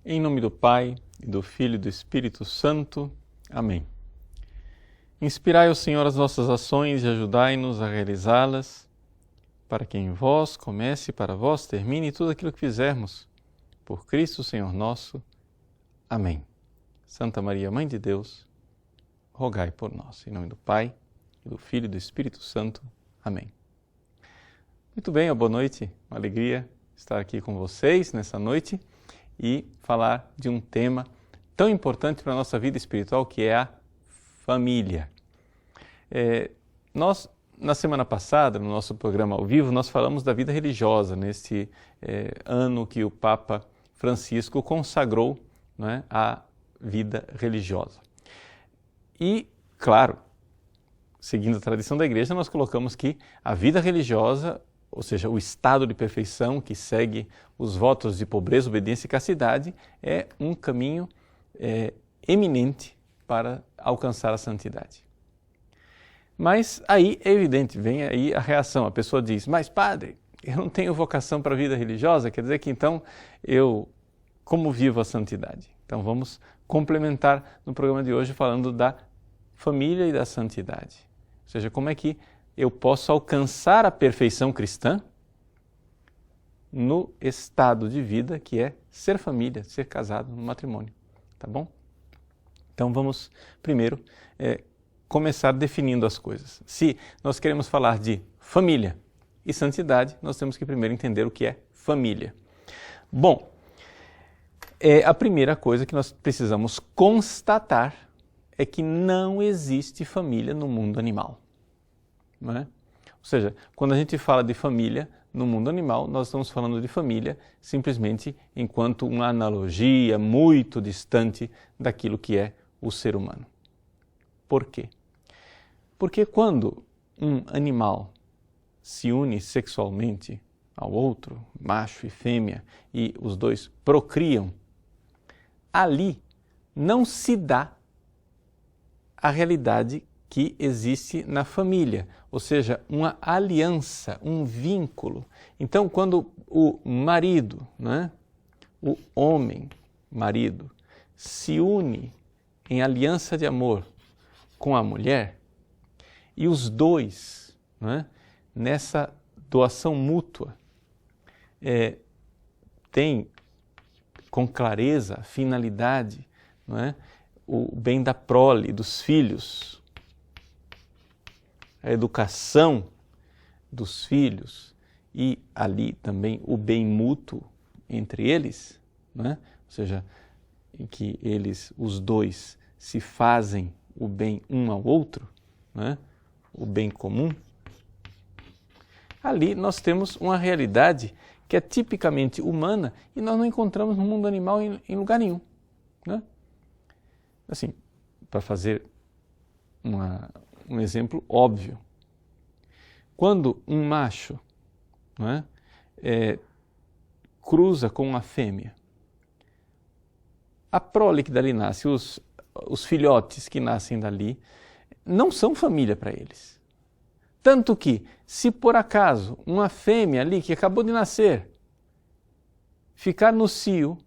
Em nome do Pai, e do Filho e do Espírito Santo. Amém. Inspirai, ó Senhor, as nossas ações e ajudai-nos a realizá-las, para que em vós comece e para vós termine tudo aquilo que fizermos. Por Cristo, Senhor nosso. Amém. Santa Maria, Mãe de Deus, rogai por nós. Em nome do Pai, e do Filho e do Espírito Santo. Amém. Muito bem, boa noite. Uma alegria estar aqui com vocês nessa noite e falar de um tema tão importante para a nossa vida espiritual, que é a família. Nós, na semana passada, no nosso programa ao vivo, nós falamos da vida religiosa, neste ano que o Papa Francisco consagrou, não é, a vida religiosa. E, claro, seguindo a tradição da Igreja, nós colocamos que a vida religiosa, ou seja, o estado de perfeição que segue os votos de pobreza, obediência e castidade, é um caminho eminente para alcançar a santidade. Mas aí é evidente, vem aí a reação, a pessoa diz, mas padre, eu não tenho vocação para a vida religiosa, quer dizer que então como vivo a santidade? Então vamos complementar no programa de hoje falando da família e da santidade. Ou seja, como é que eu posso alcançar a perfeição cristã no estado de vida que é ser família, ser casado no matrimônio, tá bom? Então vamos primeiro começar definindo as coisas. Se nós queremos falar de família e santidade, nós temos que primeiro entender o que é família. Bom, a primeira coisa que nós precisamos constatar é que não existe família no mundo animal. Não é? Ou seja, quando a gente fala de família no mundo animal, nós estamos falando de família simplesmente enquanto uma analogia muito distante daquilo que é o ser humano. Por quê? Porque quando um animal se une sexualmente ao outro, macho e fêmea, e os dois procriam, ali não se dá a realidade que existe na família, ou seja, uma aliança, um vínculo. Então, quando o marido, né, o homem, marido, se une em aliança de amor com a mulher, e os dois, né, nessa doação mútua, têm com clareza a finalidade, não é, o bem da prole, dos filhos, a educação dos filhos e ali também o bem mútuo entre eles, né? Ou seja, em que eles, os dois, se fazem o bem um ao outro, né? O bem comum. Ali nós temos uma realidade que é tipicamente humana e nós não encontramos no mundo animal em lugar nenhum, né? Assim, para fazer um exemplo óbvio. Quando um macho, não é, cruza com uma fêmea, a prole que dali nasce, os filhotes que nascem dali, não são família para eles. Tanto que, se por acaso uma fêmea ali que acabou de nascer ficar no cio,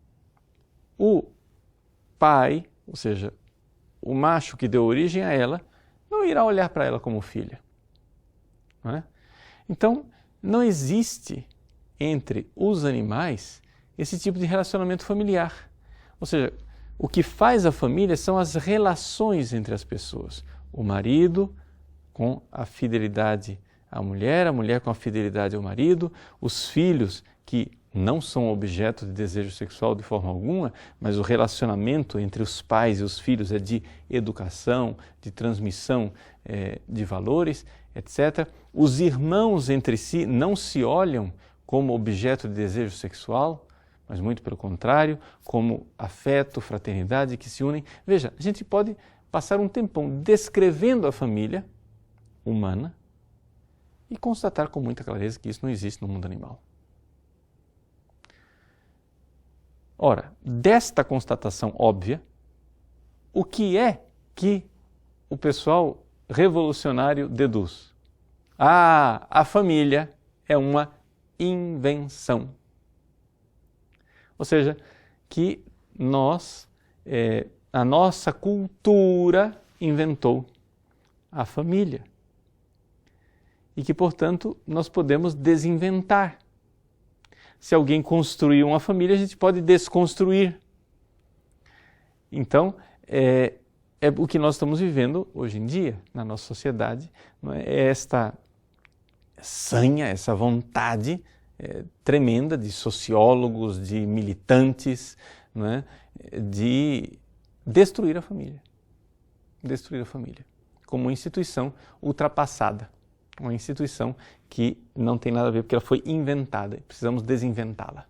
o pai, ou seja, o macho que deu origem a ela, não irá olhar para ela como filha. Não é? Então, não existe entre os animais esse tipo de relacionamento familiar. Ou seja, o que faz a família são as relações entre as pessoas. O marido com a fidelidade à mulher, a mulher com a fidelidade ao marido, os filhos que não são objeto de desejo sexual de forma alguma, mas o relacionamento entre os pais e os filhos é de educação, de transmissão de valores, etc. Os irmãos entre si não se olham como objeto de desejo sexual, mas muito pelo contrário, como afeto, fraternidade que se unem. Veja, a gente pode passar um tempão descrevendo a família humana e constatar com muita clareza que isso não existe no mundo animal. Ora, desta constatação óbvia, o que é que o pessoal revolucionário deduz? A família é uma invenção. Ou seja, que a nossa cultura inventou a família. E que, portanto, nós podemos desinventar. Se alguém construiu uma família, a gente pode desconstruir. Então, é o que nós estamos vivendo hoje em dia na nossa sociedade, não é? É esta sanha, essa vontade tremenda de sociólogos, de militantes, não é? De destruir a família. Destruir a família como uma instituição ultrapassada, uma instituição que não tem nada a ver porque ela foi inventada, precisamos desinventá-la.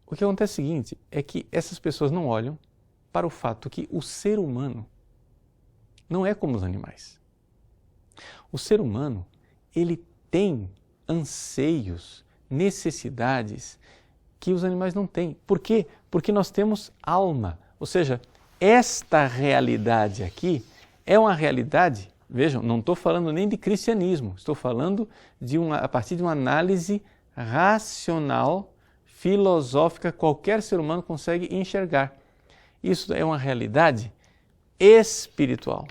O que acontece é o seguinte, é que essas pessoas não olham para o fato que o ser humano não é como os animais. O ser humano, ele tem anseios, necessidades que os animais não têm. Por quê? Porque nós temos alma, ou seja, esta realidade aqui é uma realidade, vejam, não estou falando nem de cristianismo, estou falando a partir de uma análise racional, filosófica, qualquer ser humano consegue enxergar. Isso é uma realidade espiritual.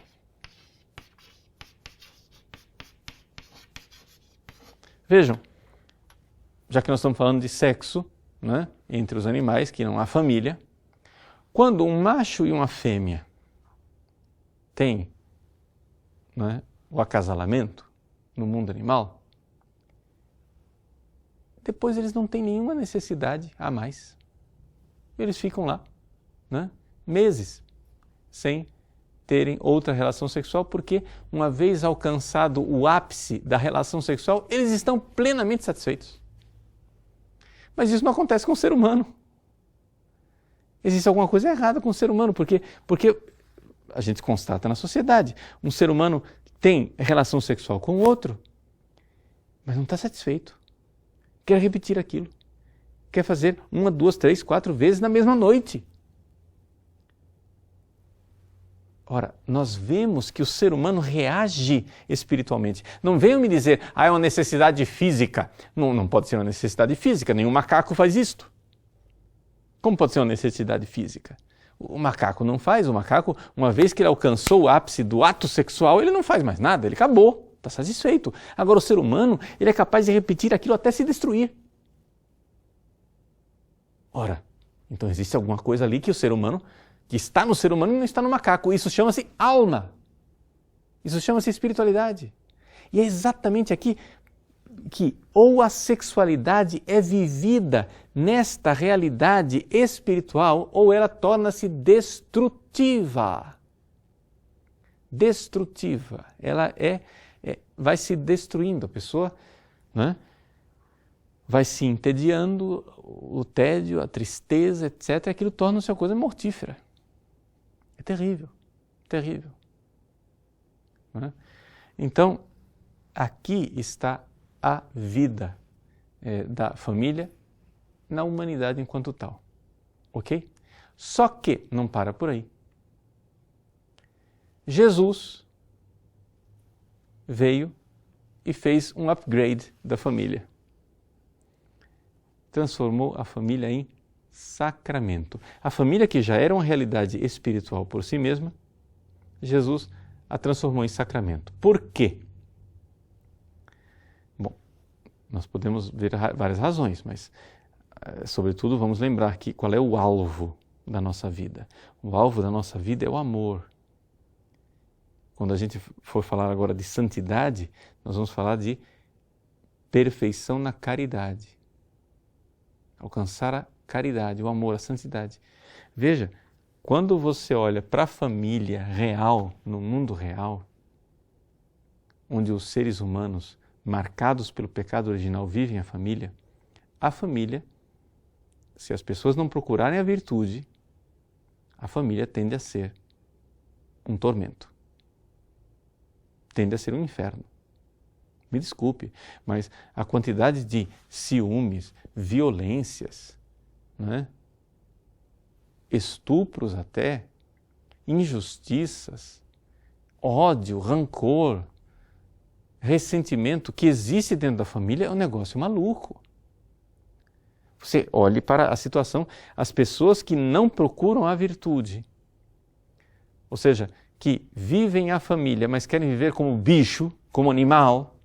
Vejam, já que nós estamos falando de sexo, né, entre os animais, que não há família, quando um macho e uma fêmea têm, né, o acasalamento no mundo animal, depois eles não têm nenhuma necessidade a mais. Eles ficam lá, né, meses sem terem outra relação sexual, porque uma vez alcançado o ápice da relação sexual, eles estão plenamente satisfeitos. Mas isso não acontece com o ser humano. Existe alguma coisa errada com o ser humano, porque a gente constata na sociedade, um ser humano tem relação sexual com o outro, mas não está satisfeito. Quer repetir aquilo. Quer fazer 1, 2, 3, 4 vezes na mesma noite. Ora, nós vemos que o ser humano reage espiritualmente. Não venham me dizer, é uma necessidade física. Não pode ser uma necessidade física, nenhum macaco faz isto. Como pode ser uma necessidade física? O macaco não faz, o macaco, uma vez que ele alcançou o ápice do ato sexual, ele não faz mais nada, ele acabou, está satisfeito. Agora o ser humano, ele é capaz de repetir aquilo até se destruir. Ora, então existe alguma coisa ali que o ser humano, que está no ser humano e não está no macaco. Isso chama-se alma. Isso chama-se espiritualidade. E é exatamente aqui que ou a sexualidade é vivida nesta realidade espiritual ou ela torna-se destrutiva. Destrutiva. Ela vai se destruindo, a pessoa, né, vai se entediando, o tédio, a tristeza, etc. Aquilo torna-se uma coisa mortífera. É terrível, terrível. Né? Então, aqui está a vida da família na humanidade enquanto tal, ok? Só que não para por aí. Jesus veio e fez um upgrade da família. Transformou a família em sacramento. A família que já era uma realidade espiritual por si mesma, Jesus a transformou em sacramento. Por quê? Nós podemos ver várias razões, mas, sobretudo, vamos lembrar que qual é o alvo da nossa vida. O alvo da nossa vida é o amor. Quando a gente for falar agora de santidade, nós vamos falar de perfeição na caridade. Alcançar a caridade, o amor, a santidade. Veja, quando você olha para a família real, no mundo real, onde os seres humanos marcados pelo pecado original vivem a família, se as pessoas não procurarem a virtude, a família tende a ser um tormento. Tende a ser um inferno. Me desculpe, mas a quantidade de ciúmes, violências, né, estupros até, injustiças, ódio, rancor, ressentimento que existe dentro da família é um negócio maluco. Você olhe para a situação, as pessoas que não procuram a virtude, ou seja, que vivem a família, mas querem viver como bicho, como animal,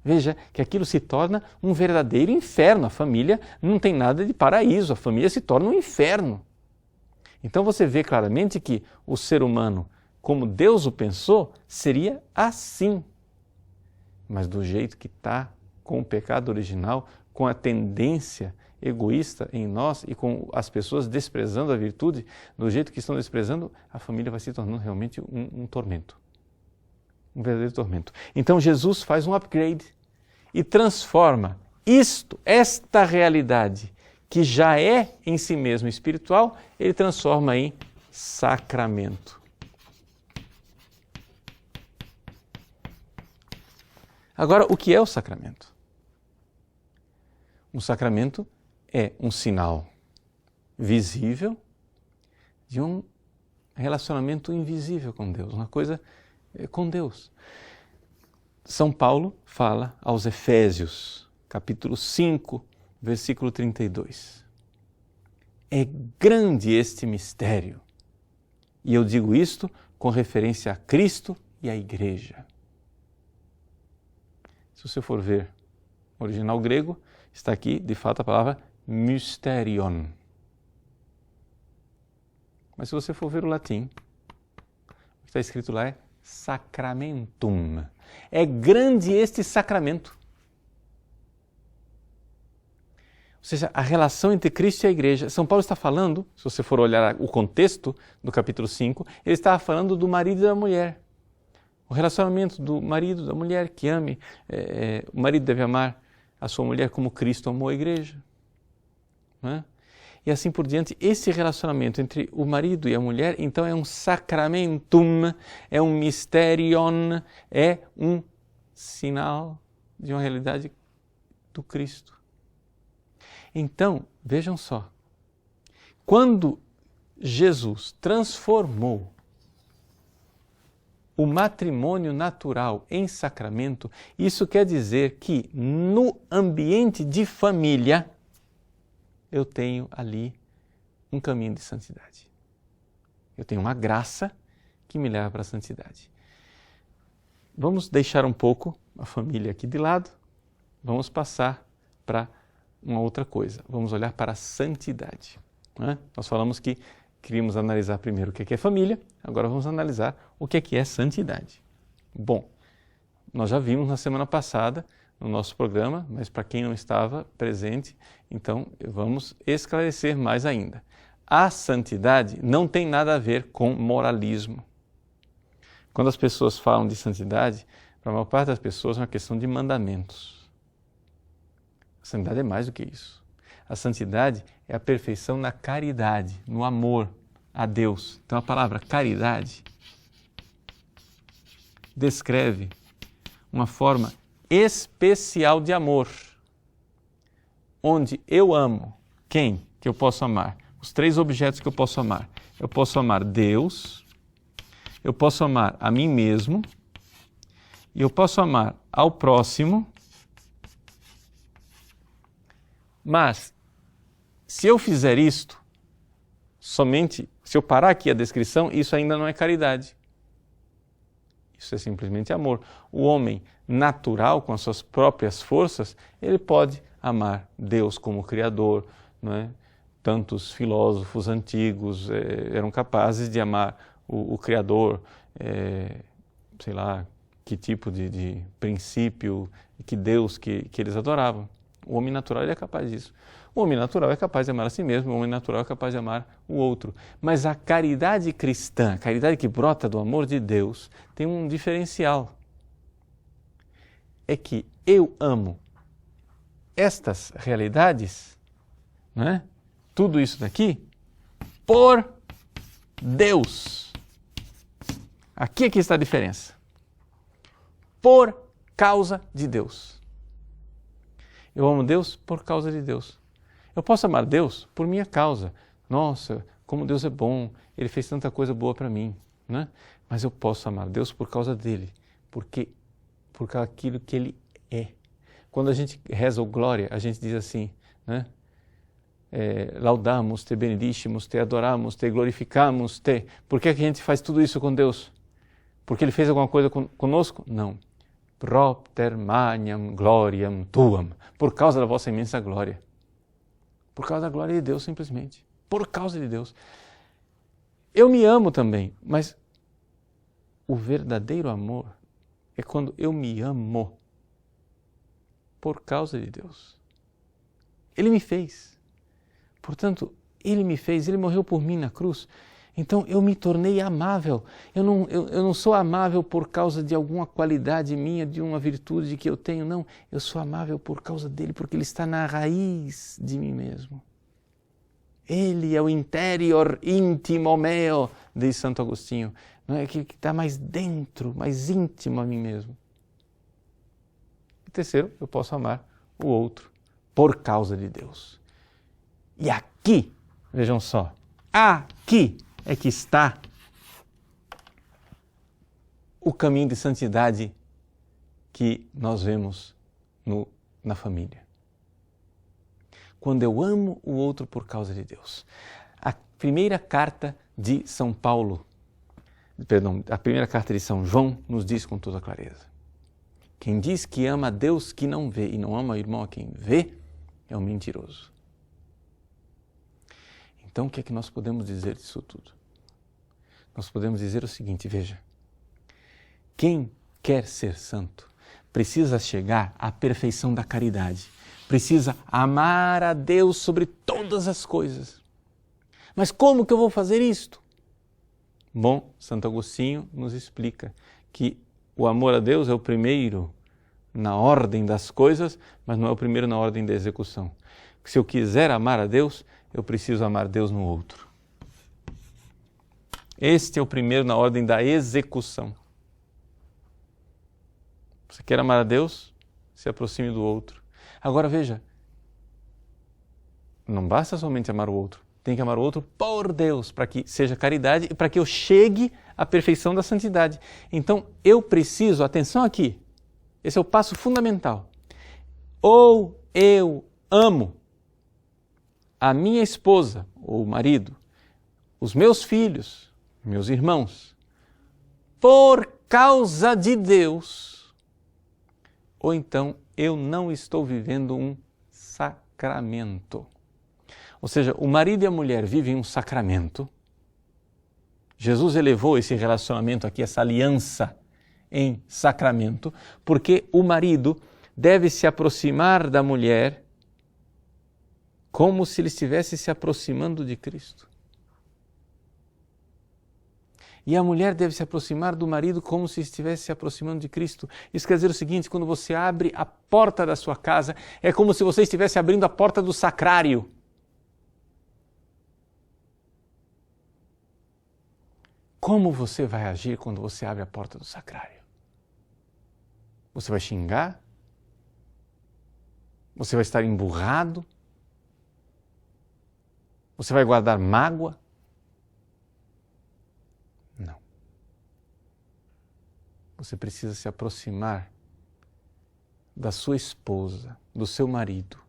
veja que aquilo se torna um verdadeiro inferno. A família não tem nada de paraíso, a família se torna um inferno. Então você vê claramente que o ser humano, como Deus o pensou, seria assim. Mas do jeito que está, com o pecado original, com a tendência egoísta em nós e com as pessoas desprezando a virtude, do jeito que estão desprezando, a família vai se tornando realmente um tormento. Um verdadeiro tormento. Então Jesus faz um upgrade e transforma esta realidade, que já é em si mesmo espiritual, ele transforma em sacramento. Agora, o que é o sacramento? Um sacramento é um sinal visível de um relacionamento invisível com Deus, uma coisa com Deus. São Paulo fala aos Efésios, capítulo 5, versículo 32. É grande este mistério, e eu digo isto com referência a Cristo e à Igreja. Se você for ver o original grego, está aqui, de fato, a palavra mysterion. Mas se você for ver o latim, o que está escrito lá é sacramentum. É grande este sacramento. Ou seja, a relação entre Cristo e a Igreja. São Paulo está falando, se você for olhar o contexto do capítulo 5, ele estava falando do marido e da mulher. O relacionamento do marido e da mulher que ame. O marido deve amar a sua mulher como Cristo amou a Igreja. Não é? E assim por diante, esse relacionamento entre o marido e a mulher, então é um sacramentum, é um mysterion, é um sinal de uma realidade do Cristo. Então, vejam só, quando Jesus transformou o matrimônio natural em sacramento, isso quer dizer que no ambiente de família, eu tenho ali um caminho de santidade. Eu tenho uma graça que me leva para a santidade. Vamos deixar um pouco a família aqui de lado, vamos passar para uma outra coisa. Vamos olhar para a santidade. Né? Nós falamos que queríamos analisar primeiro o que é família, agora vamos analisar o que é santidade. Bom, nós já vimos na semana passada no nosso programa, mas para quem não estava presente, então vamos esclarecer mais ainda. A santidade não tem nada a ver com moralismo. Quando as pessoas falam de santidade, para a maior parte das pessoas é uma questão de mandamentos. A santidade é mais do que isso. A santidade é a perfeição na caridade, no amor a Deus. Então a palavra caridade descreve uma forma especial de amor, onde eu amo quem que eu posso amar? Os três objetos que eu posso amar. Eu posso amar Deus, eu posso amar a mim mesmo e eu posso amar ao próximo. Mas, se eu fizer isto, somente, se eu parar aqui a descrição, isso ainda não é caridade. Isso é simplesmente amor. O homem natural, com as suas próprias forças, ele pode amar Deus como Criador, não é? Tantos filósofos antigos eram capazes de amar o Criador, sei lá, que tipo de princípio, que Deus que eles adoravam. O homem natural ele é capaz disso. O homem natural é capaz de amar a si mesmo, o homem natural é capaz de amar o outro. Mas a caridade cristã, a caridade que brota do amor de Deus, tem um diferencial. É que eu amo estas realidades, né? Tudo isso daqui, por Deus. Aqui é que está a diferença. Por causa de Deus. Eu amo Deus por causa de Deus. Eu posso amar Deus por minha causa. Nossa, como Deus é bom, Ele fez tanta coisa boa para mim. Né? Mas eu posso amar Deus por causa dEle, por causa daquilo que Ele é. Quando a gente reza o Glória, a gente diz assim, né? laudamos, te benedicemos, te adoramos, te glorificamos, te... Por que a gente faz tudo isso com Deus? Porque Ele fez alguma coisa conosco? Não. Propter magnam gloriam tuam. Por causa da vossa imensa glória. Por causa da glória de Deus, simplesmente. Por causa de Deus. Eu me amo também, mas o verdadeiro amor é quando eu me amo por causa de Deus. Ele me fez. Portanto, Ele me fez, Ele morreu por mim na cruz. Então eu me tornei amável. Eu não sou amável por causa de alguma qualidade minha, de uma virtude que eu tenho, não. Eu sou amável por causa dele, porque ele está na raiz de mim mesmo. Ele é o interior intimo meo, diz Santo Agostinho. Não é aquele que está mais dentro, mais íntimo a mim mesmo. E terceiro, eu posso amar o outro por causa de Deus. E aqui, vejam só, aqui é que está o caminho de santidade que nós vemos na família. Quando eu amo o outro por causa de Deus. A primeira carta de São Paulo, a primeira carta de São João nos diz com toda clareza. Quem diz que ama a Deus que não vê e não ama o irmão a quem vê, é um mentiroso. Então, o que é que nós podemos dizer disso tudo? Nós podemos dizer o seguinte, veja. Quem quer ser santo precisa chegar à perfeição da caridade. Precisa amar a Deus sobre todas as coisas. Mas como que eu vou fazer isto? Bom, Santo Agostinho nos explica que o amor a Deus é o primeiro na ordem das coisas, mas não é o primeiro na ordem da execução. Se eu quiser amar a Deus, eu preciso amar Deus no outro. Este é o primeiro na ordem da execução. Você quer amar a Deus? Se aproxime do outro. Agora veja, não basta somente amar o outro, tem que amar o outro por Deus, para que seja caridade e para que eu chegue à perfeição da santidade. Então eu preciso, atenção aqui, esse é o passo fundamental. Ou eu amo a minha esposa ou marido, os meus filhos, meus irmãos, por causa de Deus, ou então eu não estou vivendo um sacramento. Ou seja, o marido e a mulher vivem um sacramento. Jesus elevou esse relacionamento aqui, essa aliança em sacramento, porque o marido deve se aproximar da mulher como se ele estivesse se aproximando de Cristo. E a mulher deve se aproximar do marido como se estivesse se aproximando de Cristo. Isso quer dizer o seguinte, quando você abre a porta da sua casa, é como se você estivesse abrindo a porta do sacrário. Como você vai agir quando você abre a porta do sacrário? Você vai xingar? Você vai estar emburrado? Você vai guardar mágoa? Não. Você precisa se aproximar da sua esposa, do seu marido,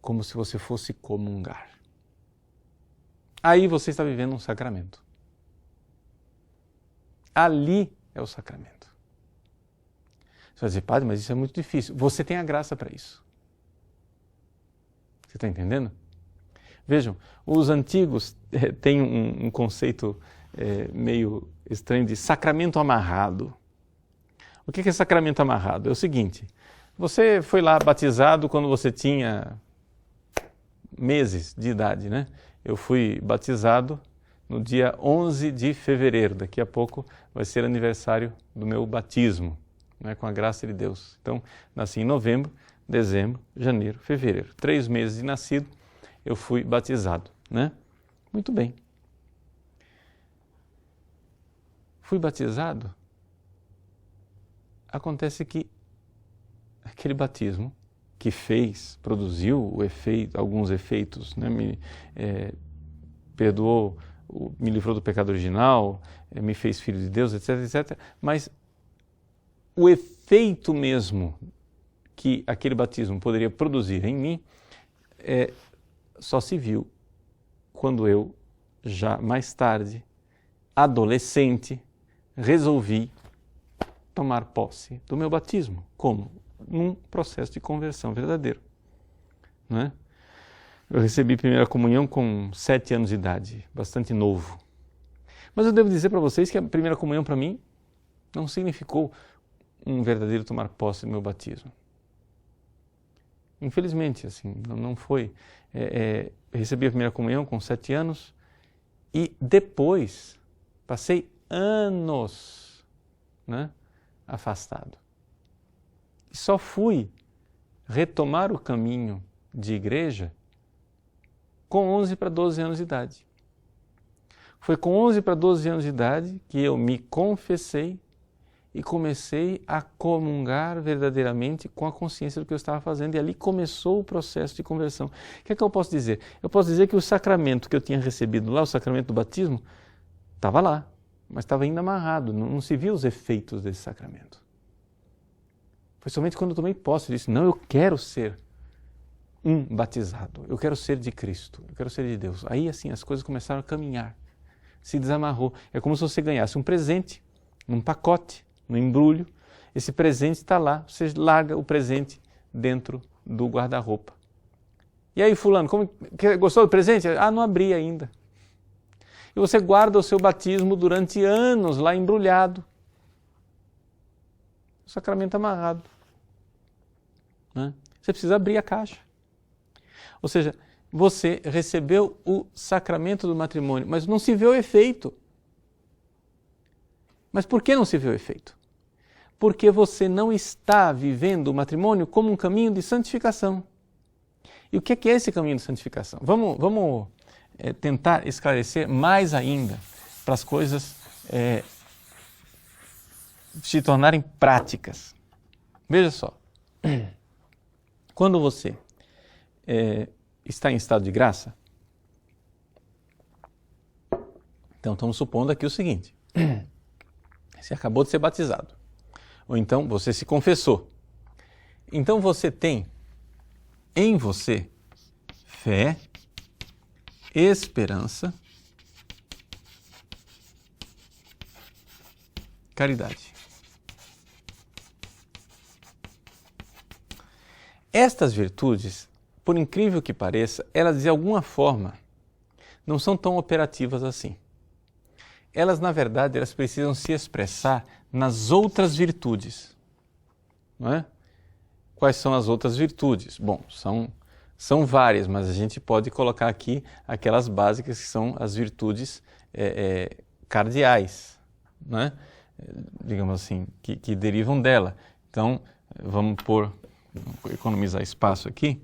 como se você fosse comungar. Aí você está vivendo um sacramento. Ali é o sacramento. Você vai dizer, padre, mas isso é muito difícil. Você tem a graça para isso. Você está entendendo? Vejam, os antigos têm um conceito meio estranho de sacramento amarrado. O que é sacramento amarrado? É o seguinte, você foi lá batizado quando você tinha meses de idade, né? Eu fui batizado no dia 11 de fevereiro. Daqui a pouco vai ser aniversário do meu batismo, né, com a graça de Deus. Então, nasci em novembro, dezembro, janeiro, fevereiro. 3 meses de nascido, eu fui batizado, né? Muito bem. Fui batizado. Acontece que aquele batismo que produziu alguns efeitos, né? Me perdoou, me livrou do pecado original, me fez filho de Deus, etc, etc. Mas o efeito mesmo que aquele batismo poderia produzir em mim só se viu quando eu, já mais tarde, adolescente, resolvi tomar posse do meu batismo. Como? Num processo de conversão verdadeiro. Não é? Eu recebi a primeira comunhão com 7 anos de idade, bastante novo. Mas eu devo dizer para vocês que a primeira comunhão para mim não significou um verdadeiro tomar posse do meu batismo. Infelizmente, assim, não foi. Eu recebi a primeira comunhão com 7 anos e depois passei anos, né, afastado. E só fui retomar o caminho de igreja com 11 para 12 anos de idade. Foi com 11 para 12 anos de idade que eu me confessei e comecei a comungar verdadeiramente com a consciência do que eu estava fazendo. E ali começou o processo de conversão. O que é que eu posso dizer? Eu posso dizer que o sacramento que eu tinha recebido lá, o sacramento do batismo, estava lá, mas estava ainda amarrado, não se via os efeitos desse sacramento. Foi somente quando eu tomei posse disso. Não, eu quero ser um batizado, eu quero ser de Cristo, eu quero ser de Deus. Aí assim as coisas começaram a caminhar, se desamarrou. É como se você ganhasse um presente, num pacote, no embrulho, esse presente está lá, você larga o presente dentro do guarda-roupa. E aí fulano, gostou do presente? Ah, não abri ainda. E você guarda o seu batismo durante anos lá embrulhado. O sacramento amarrado. Né? Você precisa abrir a caixa. Ou seja, você recebeu o sacramento do matrimônio, mas não se vê o efeito. Mas por que não se vê o efeito? Porque você não está vivendo o matrimônio como um caminho de santificação. E o que é esse caminho de santificação? Vamos tentar esclarecer mais ainda para as coisas se tornarem práticas. Veja só, quando você está em estado de graça, então estamos supondo aqui o seguinte: você acabou de ser batizado, ou então você se confessou. Então você tem em você fé, esperança, caridade. Estas virtudes, por incrível que pareça, elas de alguma forma não são tão operativas assim. Elas, na verdade, elas precisam se expressar nas outras virtudes. Não é? Quais são as outras virtudes? Bom, são várias, mas a gente pode colocar aqui aquelas básicas que são as virtudes cardeais, não é? Digamos assim, que derivam dela. Então, vamos economizar espaço aqui.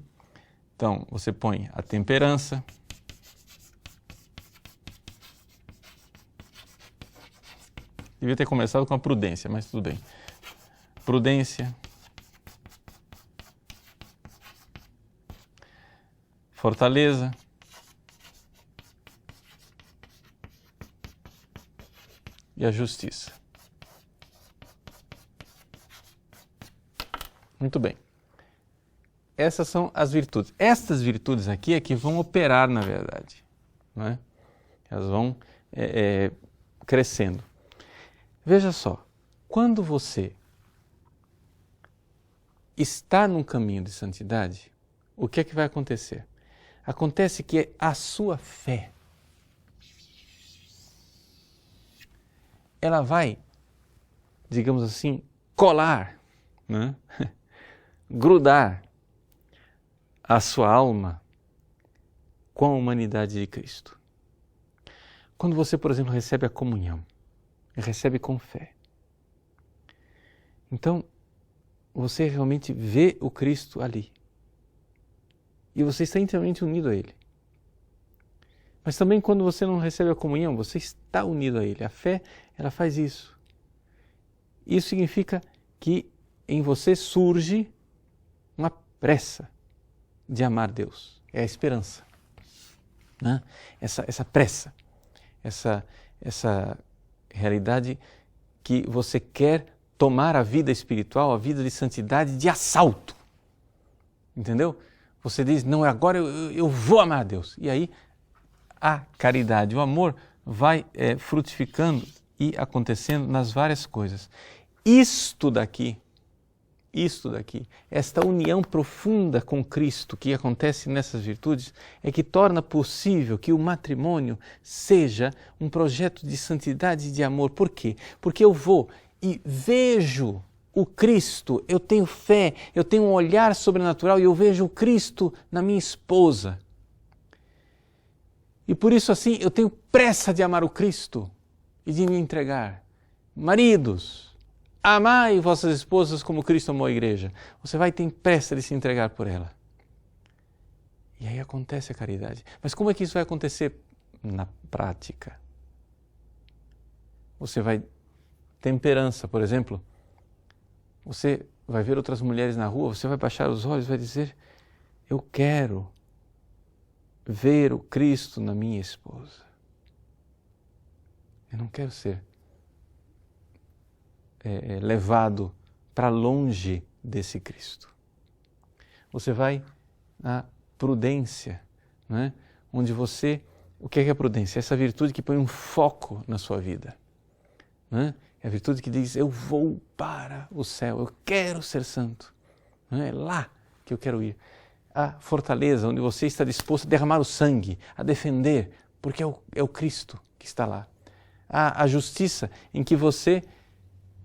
Então, você põe a temperança, devia ter começado com a prudência, mas tudo bem. Prudência, fortaleza, e a justiça. Muito bem. Essas são as virtudes. Estas virtudes aqui é que vão operar, na verdade. Não é? Elas vão crescendo. Veja só, quando você está num caminho de santidade, o que é que vai acontecer? Acontece que a sua fé, ela vai, digamos assim, colar, né? Grudar a sua alma com a humanidade de Cristo. Quando você, por exemplo, recebe a comunhão, recebe com fé, então você realmente vê o Cristo ali. E você está intimamente unido a Ele. Mas também quando você não recebe a comunhão, você está unido a Ele. A fé, ela faz isso. Isso significa que em você surge uma pressa de amar Deus. É a esperança. Né? Essa pressa, essa realidade que você quer tomar a vida espiritual, a vida de santidade de assalto. Entendeu? Você diz, não, agora eu vou amar a Deus. E aí a caridade, o amor vai frutificando e acontecendo nas várias coisas. Isto daqui, esta união profunda com Cristo que acontece nessas virtudes, é que torna possível que o matrimônio seja um projeto de santidade e de amor. Por quê? Porque eu vou e vejo o Cristo, eu tenho fé, eu tenho um olhar sobrenatural e eu vejo o Cristo na minha esposa. E por isso assim eu tenho pressa de amar o Cristo e de me entregar. Maridos, amai vossas esposas como Cristo amou a igreja. Você vai ter pressa de se entregar por ela. E aí acontece a caridade. Mas como é que isso vai acontecer na prática? Você vai temperança, por exemplo. Você vai ver outras mulheres na rua, você vai baixar os olhos e vai dizer, eu quero ver o Cristo na minha esposa. Eu não quero ser levado para longe desse Cristo. Você vai na prudência, não é? Onde você... O que é a prudência? Essa virtude que põe um foco na sua vida. Não é? É a virtude que diz, eu vou para o céu, eu quero ser santo. Não é lá que eu quero ir. A fortaleza, onde você está disposto a derramar o sangue, a defender, porque é o Cristo que está lá. A justiça, em que você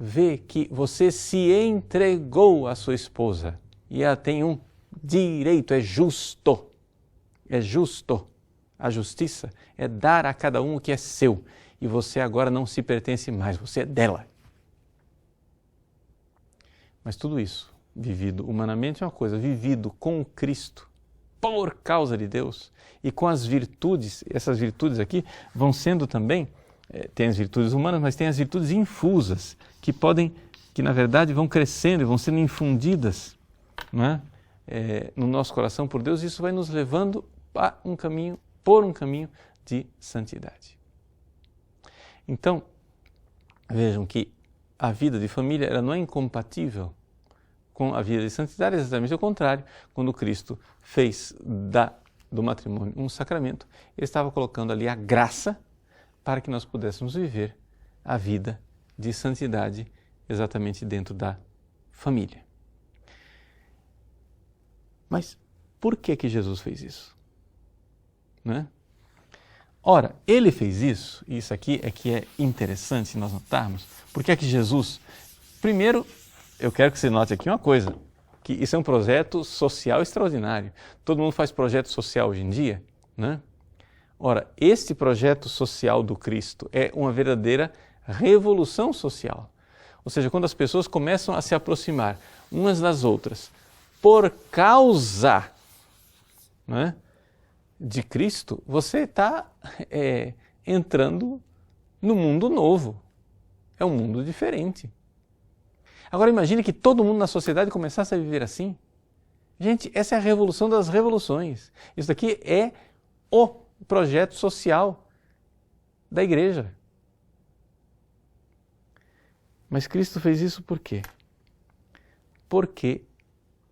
vê que você se entregou à sua esposa e ela tem um direito, é justo. É justo. A justiça é dar a cada um o que é seu. E você agora não se pertence mais, você é dela. Mas tudo isso, vivido humanamente é uma coisa, vivido com Cristo, por causa de Deus, e com as virtudes, essas virtudes aqui vão sendo também, tem as virtudes humanas, mas tem as virtudes infusas, que na verdade vão crescendo e vão sendo infundidas, não é? No nosso coração por Deus, isso vai nos levando por um caminho de santidade. Então, vejam que a vida de família ela não é incompatível com a vida de santidade, é exatamente o contrário. Quando Cristo fez do matrimônio um sacramento, Ele estava colocando ali a graça para que nós pudéssemos viver a vida de santidade exatamente dentro da família. Mas por que Jesus fez isso? Não é? Ora, Ele fez isso, e isso aqui é que é interessante nós notarmos, porque é que Jesus... Primeiro, eu quero que você note aqui uma coisa, que isso é um projeto social extraordinário. Todo mundo faz projeto social hoje em dia, né? Ora, este projeto social do Cristo é uma verdadeira revolução social. Ou seja, quando as pessoas começam a se aproximar umas das outras por causa, né, de Cristo, você está entrando no mundo novo. É um mundo diferente. Agora imagine que todo mundo na sociedade começasse a viver assim. Gente, essa é a revolução das revoluções. Isso daqui é o projeto social da igreja. Mas Cristo fez isso por quê? Porque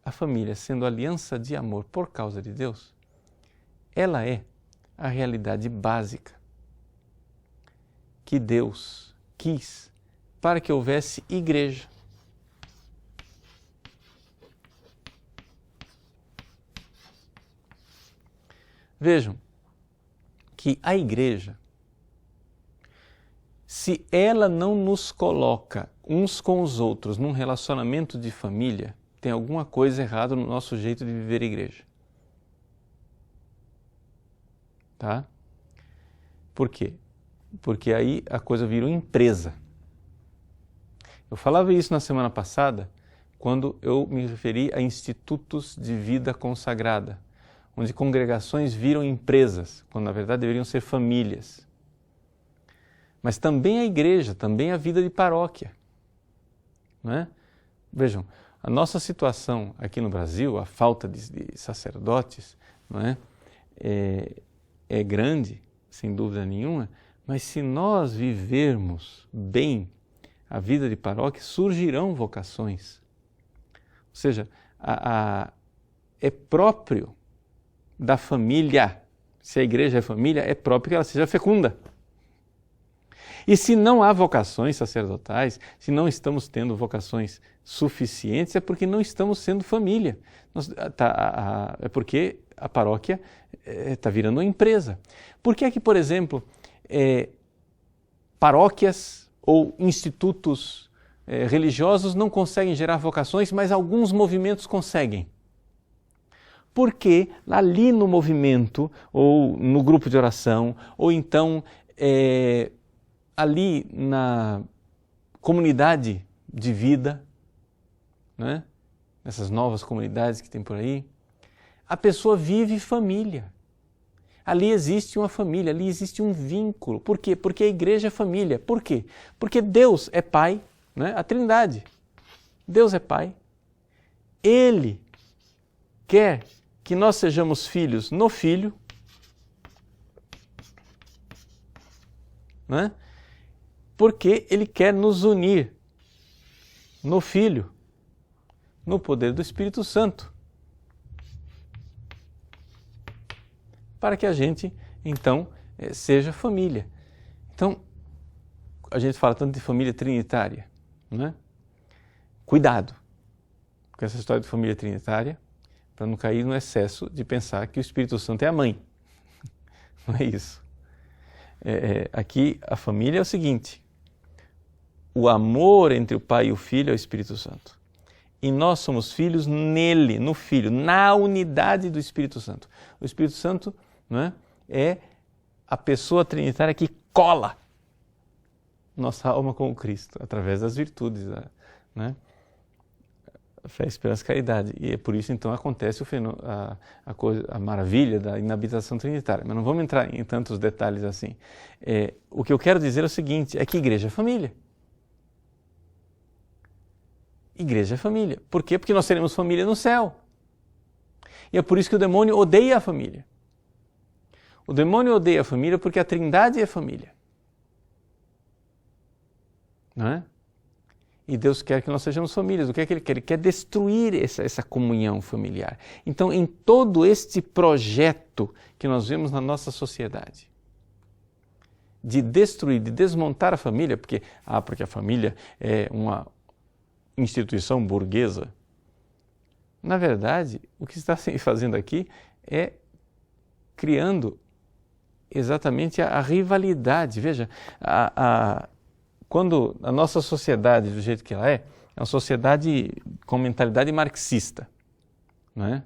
a família, sendo aliança de amor por causa de Deus, ela é a realidade básica que Deus quis para que houvesse igreja. Vejam que a igreja, se ela não nos coloca uns com os outros num relacionamento de família, tem alguma coisa errada no nosso jeito de viver a igreja. Tá? Por quê? Porque aí a coisa virou empresa. Eu falava isso na semana passada, quando eu me referi a institutos de vida consagrada, onde congregações viram empresas, quando na verdade deveriam ser famílias. Mas também a igreja, também a vida de paróquia. Não é? Vejam, a nossa situação aqui no Brasil, a falta de sacerdotes, não é? É grande, sem dúvida nenhuma, mas se nós vivermos bem a vida de paróquia, surgirão vocações. Ou seja, é próprio da família. Se a igreja é família, é próprio que ela seja fecunda. E se não há vocações sacerdotais, se não estamos tendo vocações suficientes, é porque não estamos sendo família. É porque a paróquia está virando uma empresa. Por que é que, por exemplo, paróquias ou institutos religiosos não conseguem gerar vocações, mas alguns movimentos conseguem? Porque ali no movimento, ou no grupo de oração, ou então ali na comunidade de vida, né? Nessas novas comunidades que tem por aí, a pessoa vive família. Ali existe uma família, ali existe um vínculo. Por quê? Porque a igreja é família. Por quê? Porque Deus é Pai, né? A Trindade. Deus é Pai. Ele quer que nós sejamos filhos no Filho, né? Porque Ele quer nos unir no Filho, no poder do Espírito Santo, para que a gente, então, seja família. Então, a gente fala tanto de família trinitária, né? Cuidado com essa história de família trinitária, para não cair no excesso de pensar que o Espírito Santo é a mãe. Não é isso. Aqui a família é o seguinte: o amor entre o Pai e o Filho é o Espírito Santo. E nós somos filhos nele, no Filho, na unidade do Espírito Santo. O Espírito Santo, não é a pessoa trinitária que cola nossa alma com o Cristo, através das virtudes, né? A fé, a esperança e a caridade. E é por isso, então, acontece a maravilha da inabitação trinitária. Mas não vamos entrar em tantos detalhes assim. O que eu quero dizer é o seguinte, é que igreja é família. Igreja é família. Por quê? Porque nós seremos família no céu. E é por isso que o demônio odeia a família. O demônio odeia a família porque a Trindade é família. Não é? E Deus quer que nós sejamos famílias. O que é que Ele quer? Ele quer destruir essa comunhão familiar. Então, em todo este projeto que nós vemos na nossa sociedade, de destruir, de desmontar a família, porque a família é uma instituição burguesa. Na verdade, o que se está fazendo aqui é criando exatamente a rivalidade. Veja, quando a nossa sociedade, do jeito que ela é uma sociedade com mentalidade marxista, não é?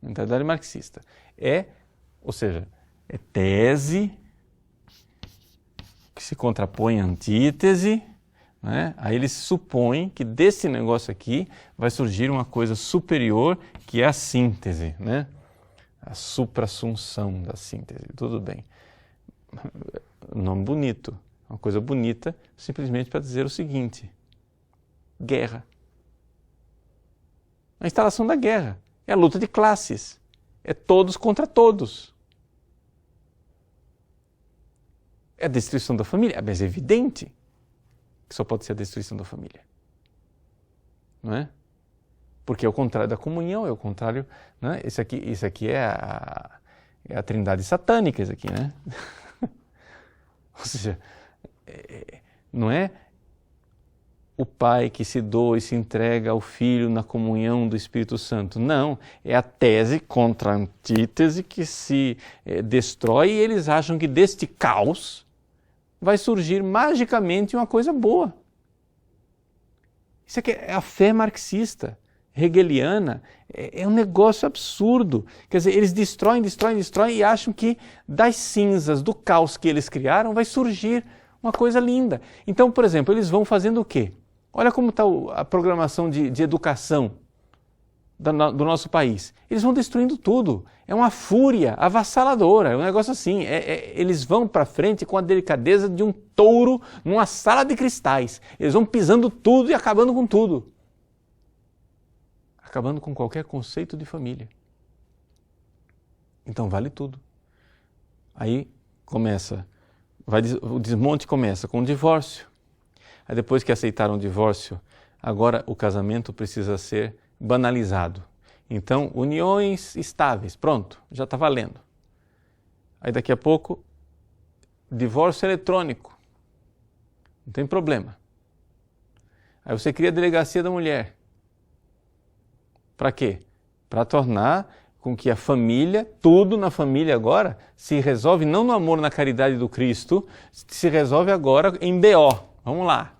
Mentalidade marxista. Ou seja, é tese que se contrapõe à antítese, né? Aí eles supõem que desse negócio aqui vai surgir uma coisa superior, que é a síntese, né? A supra-assunção da síntese. Tudo bem. Nome bonito. Uma coisa bonita, simplesmente para dizer o seguinte: guerra. A instalação da guerra é a luta de classes. É todos contra todos. É a destruição da família. Mas é evidente que só pode ser a destruição da família. Não é? Porque é o contrário da comunhão, é o contrário, né? Isso aqui é a trindade satânica, isso aqui, né? Ou seja, não é o Pai que se doa e se entrega ao Filho na comunhão do Espírito Santo. Não, é a tese contra a antítese que se destrói, e eles acham que deste caos vai surgir magicamente uma coisa boa. Isso aqui é a fé marxista, hegeliana, é um negócio absurdo. Quer dizer, eles destroem e acham que das cinzas, do caos que eles criaram, vai surgir uma coisa linda. Então, por exemplo, eles vão fazendo o quê? Olha como está a programação de educação do nosso país. Eles vão destruindo tudo. É uma fúria avassaladora, é um negócio assim. Eles vão para frente com a delicadeza de um touro numa sala de cristais. Eles vão pisando tudo e acabando com tudo. Acabando com qualquer conceito de família. Então vale tudo. Aí o desmonte começa com o divórcio. Aí depois que aceitaram o divórcio, agora o casamento precisa ser banalizado. Então, uniões estáveis, pronto, já está valendo. Aí daqui a pouco, divórcio eletrônico, não tem problema. Aí você cria a delegacia da mulher. Para quê? Para tornar com que a família, tudo na família agora, se resolve não no amor, na caridade do Cristo, se resolve agora em BO. Vamos lá,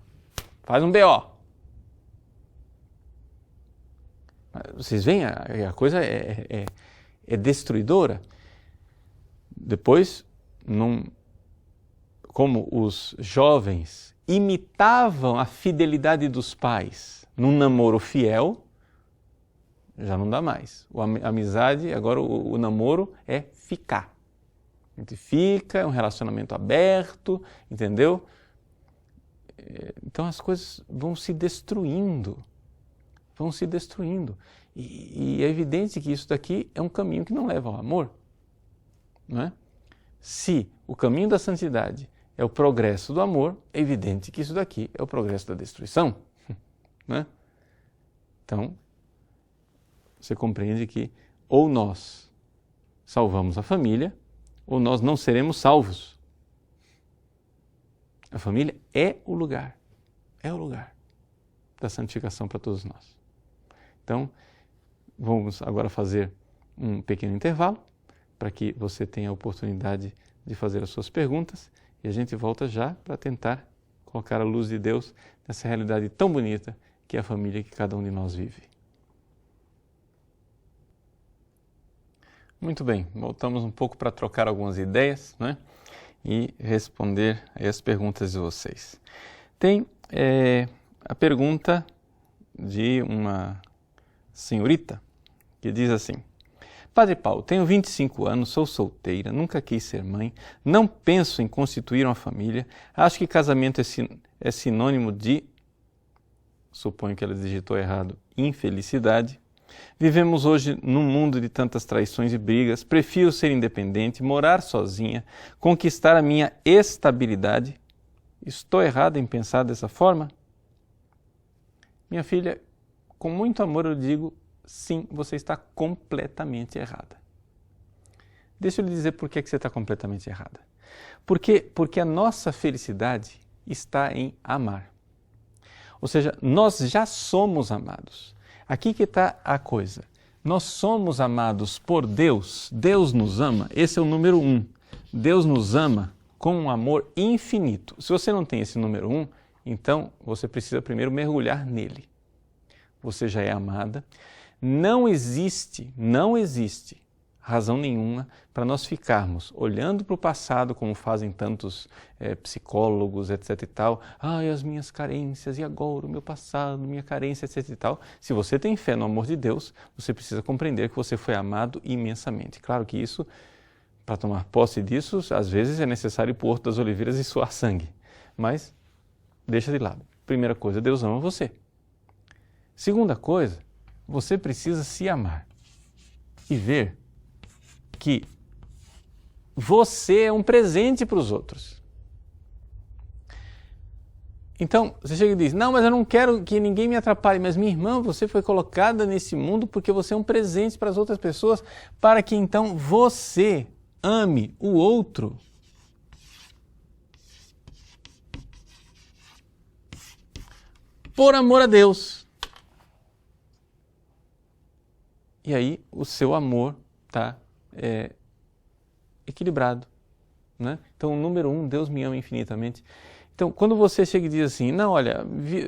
faz um BO. Vocês veem, a coisa é destruidora. Depois, como os jovens imitavam a fidelidade dos pais num namoro fiel, já não dá mais. A amizade, agora o namoro é ficar. A gente fica, é um relacionamento aberto, entendeu? Então as coisas vão se destruindo. Vão se destruindo. E é evidente que isso daqui é um caminho que não leva ao amor. Não é? Se o caminho da santidade é o progresso do amor, é evidente que isso daqui é o progresso da destruição. Não é? Então, você compreende que ou nós salvamos a família, ou nós não seremos salvos. A família é o lugar da santificação para todos nós. Então, vamos agora fazer um pequeno intervalo para que você tenha a oportunidade de fazer as suas perguntas e a gente volta já para tentar colocar a luz de Deus nessa realidade tão bonita que é a família que cada um de nós vive. Muito bem, voltamos um pouco para trocar algumas ideias, né? E responder as perguntas de vocês. Tem a pergunta de uma senhorita que diz assim: Padre Paulo, tenho 25 anos, sou solteira, nunca quis ser mãe, não penso em constituir uma família, acho que casamento é sinônimo de, suponho que ela digitou errado, infelicidade. Vivemos hoje num mundo de tantas traições e brigas, prefiro ser independente, morar sozinha, conquistar a minha estabilidade. Estou errada em pensar dessa forma? Minha filha, com muito amor eu digo, sim, você está completamente errada. Deixa eu lhe dizer por que você está completamente errada. Porque a nossa felicidade está em amar. Ou seja, nós já somos amados. Aqui que está a coisa. Nós somos amados por Deus. Deus nos ama. Esse é o número 1. Deus nos ama com um amor infinito. Se você não tem esse número 1, então você precisa primeiro mergulhar nele. Você já é amada. Não existe razão nenhuma para nós ficarmos olhando para o passado, como fazem tantos psicólogos, etc e tal. Ai, as minhas carências, e agora o meu passado, minha carência, etc e tal. Se você tem fé no amor de Deus, você precisa compreender que você foi amado imensamente. Claro que isso, para tomar posse disso, às vezes é necessário ir para o Horto das Oliveiras e suar sangue. Mas deixa de lado. Primeira coisa, Deus ama você. Segunda coisa, você precisa se amar e ver que você é um presente para os outros. Então, você chega e diz, não, mas eu não quero que ninguém me atrapalhe. Mas minha irmã, você foi colocada nesse mundo porque você é um presente para as outras pessoas, para que então você ame o outro. Por amor a Deus. E aí o seu amor está equilibrado. Né? Então, o número 1, Deus me ama infinitamente. Então, quando você chega e diz assim, não, olha,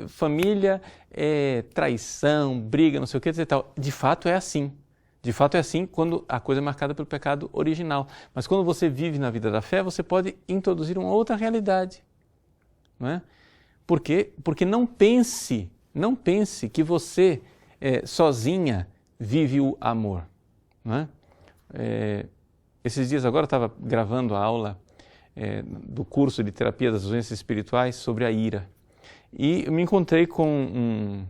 família é traição, briga, não sei o que, etc. Tal. De fato é assim. De fato é assim quando a coisa é marcada pelo pecado original. Mas quando você vive na vida da fé, você pode introduzir uma outra realidade. Não é? Por quê? Porque não pense que você sozinha vive o amor. Não é? Esses dias agora eu estava gravando a aula do curso de terapia das doenças espirituais sobre a ira. E eu me encontrei com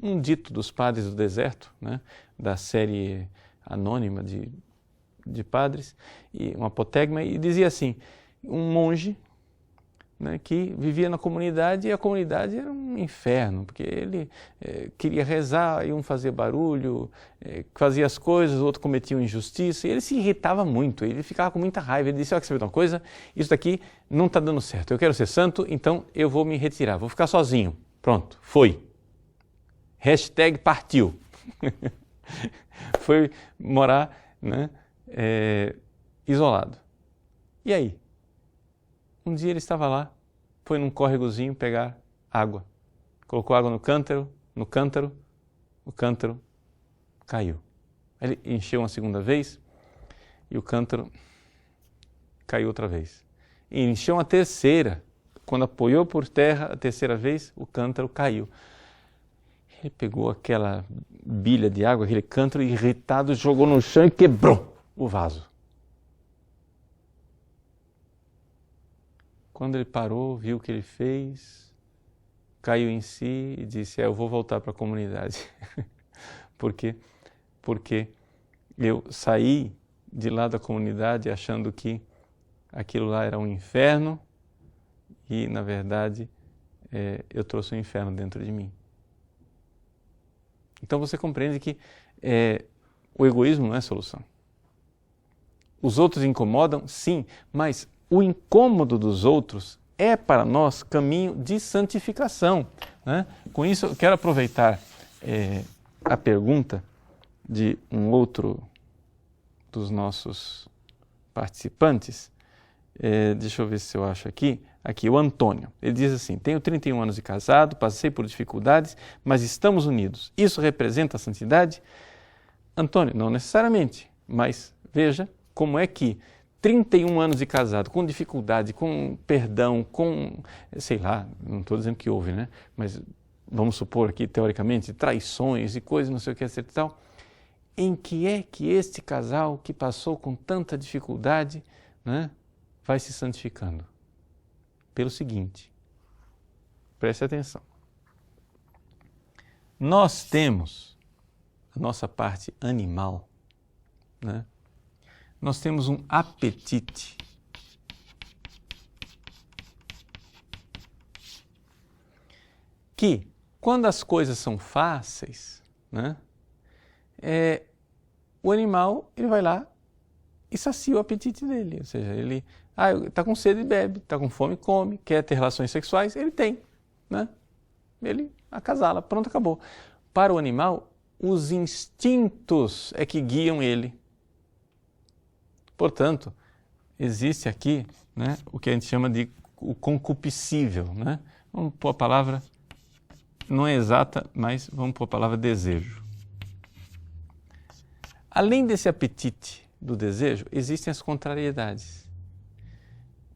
um dito dos padres do deserto, né, da série anônima de padres, e um apotegma, e dizia assim, um monge né, que vivia na comunidade e a comunidade era um inferno, porque ele queria rezar e um fazia barulho, fazia as coisas, o outro cometia injustiça, e ele se irritava muito, ele ficava com muita raiva, ele disse, olha, que você vê uma coisa, isso daqui não está dando certo, eu quero ser santo, então eu vou me retirar, vou ficar sozinho. Pronto, foi. Hashtag partiu. Foi morar, né, isolado. E aí? Um dia ele estava lá, foi num córregozinho pegar água. Colocou água no cântaro, o cântaro caiu. Aí ele encheu uma segunda vez e o cântaro caiu outra vez. E encheu uma terceira. Quando apoiou por terra a terceira vez, o cântaro caiu. Ele pegou aquela bilha de água, aquele cântaro irritado, jogou no chão e quebrou o vaso. Quando ele parou, viu o que ele fez, caiu em si e disse, eu vou voltar para a comunidade. Por quê? Porque eu saí de lá da comunidade achando que aquilo lá era um inferno e, na verdade, eu trouxe um inferno dentro de mim. Então você compreende que o egoísmo não é solução. Os outros incomodam, sim, mas o incômodo dos outros é para nós caminho de santificação, né? Com isso, eu quero aproveitar a pergunta de um outro dos nossos participantes. Deixa eu ver se eu acho aqui. Aqui, o Antônio. Ele diz assim, tenho 31 anos de casado, passei por dificuldades, mas estamos unidos. Isso representa a santidade? Antônio, não necessariamente, mas veja como é que 31 anos de casado, com dificuldade, com perdão, com, sei lá, não estou dizendo que houve, né? Mas vamos supor aqui, teoricamente, traições e coisas, não sei o que, etc e tal. Em que é que este casal que passou com tanta dificuldade, né, vai se santificando? Pelo seguinte, preste atenção. Nós temos a nossa parte animal, né? Nós temos um apetite que, quando as coisas são fáceis, né, o animal ele vai lá e sacia o apetite dele. Ou seja, ele está com sede, bebe, está com fome, come, quer ter relações sexuais, ele tem, né? Ele acasala, pronto, acabou. Para o animal, os instintos é que guiam ele. Portanto, existe aqui, né, o que a gente chama de o concupiscível, né? Vamos pôr a palavra, não é exata, mas vamos pôr a palavra desejo. Além desse apetite do desejo, existem as contrariedades.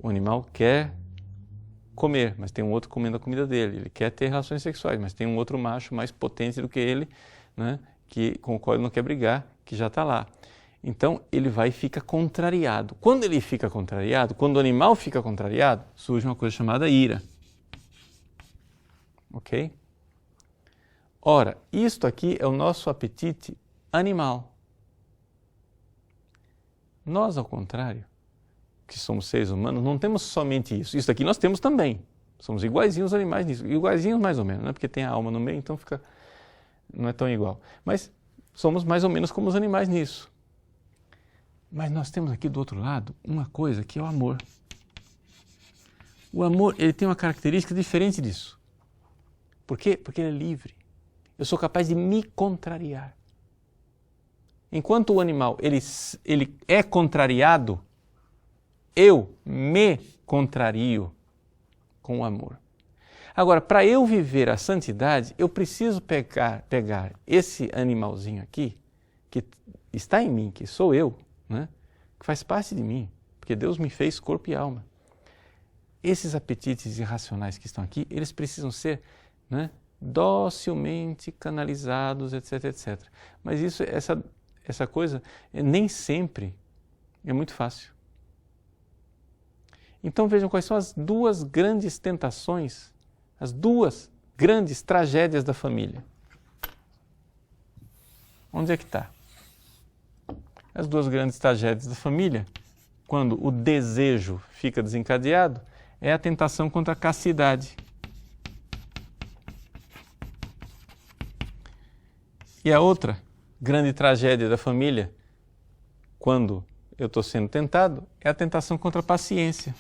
O animal quer comer, mas tem um outro comendo a comida dele. Ele quer ter relações sexuais, mas tem um outro macho mais potente do que ele, né, com o qual ele não quer brigar, que já está lá. Então, ele vai e fica contrariado. Quando ele fica contrariado, quando o animal fica contrariado, surge uma coisa chamada ira. Ok? Ora, isto aqui é o nosso apetite animal. Nós, ao contrário, que somos seres humanos, não temos somente isso. Isso aqui nós temos também. Somos iguaizinhos aos animais nisso. Iguaizinhos mais ou menos, né? Porque tem a alma no meio, então não é tão igual. Mas somos mais ou menos como os animais nisso. Mas nós temos aqui do outro lado uma coisa que é o amor. O amor, ele tem uma característica diferente disso. Por quê? Porque ele é livre. Eu sou capaz de me contrariar. Enquanto o animal ele é contrariado, eu me contrario com o amor. Agora, para eu viver a santidade, eu preciso pegar esse animalzinho aqui, que está em mim, que sou eu, né? Que faz parte de mim, porque Deus me fez corpo e alma. Esses apetites irracionais que estão aqui, eles precisam ser, né, docilmente canalizados, etc, etc. Mas essa coisa nem sempre é muito fácil. Então vejam quais são as duas grandes tentações, as duas grandes tragédias da família. Onde é que está? As duas grandes tragédias da família, quando o desejo fica desencadeado, é a tentação contra a castidade. E a outra grande tragédia da família, quando eu estou sendo tentado, é a tentação contra a paciência.